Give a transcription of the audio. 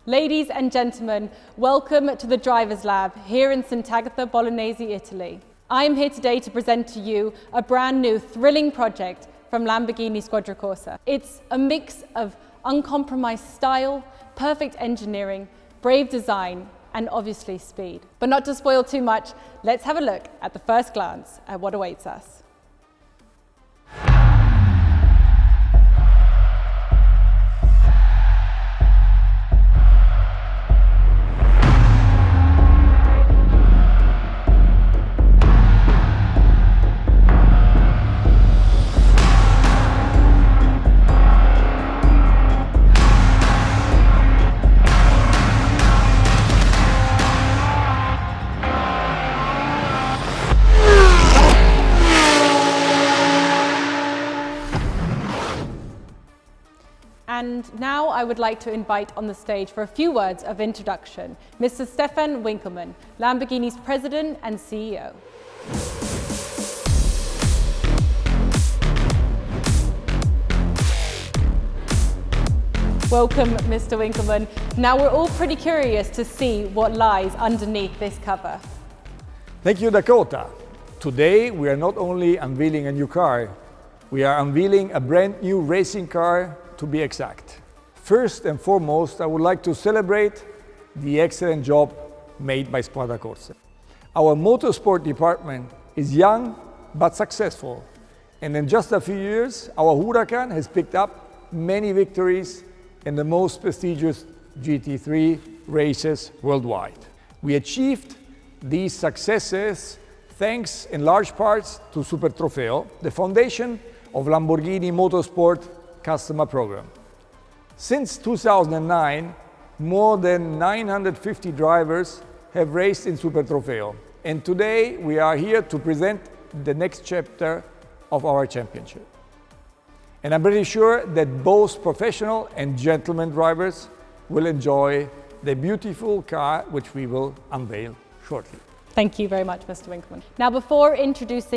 Ladies and gentlemen, welcome to the Drivers Lab here in Sant'Agata Bolognese, Italy. I am here today to present to you a brand new thrilling project from Lamborghini Squadra Corse. It's a mix of uncompromised style, perfect engineering, brave design, and obviously speed. But not to spoil too much, let's have a look at the first glance at what awaits us. And now I would like to invite on the stage for a few words of introduction, Mr. Stefan Winkelmann, Lamborghini's President and CEO. Welcome, Mr. Winkelmann. Now we're all pretty curious to see what lies underneath this cover. Thank you, Dakota. Today we are not only unveiling a new car, we are unveiling a brand new racing car, to be exact. First and foremost, I would like to celebrate the excellent job made by Squadra Corse. Our motorsport department is young but successful, and in just a few years, our Huracán has picked up many victories in the most prestigious GT3 races worldwide. We achieved these successes thanks in large parts to Super Trofeo, the foundation of Lamborghini Motorsport customer program. Since 2009, more than 950 drivers have raced in Super Trofeo, and today we are here to present the next chapter of our championship. And I'm pretty sure that both professional and gentleman drivers will enjoy the beautiful car which we will unveil shortly. Thank you very much, Mr. Winkelmann. Now, before introducing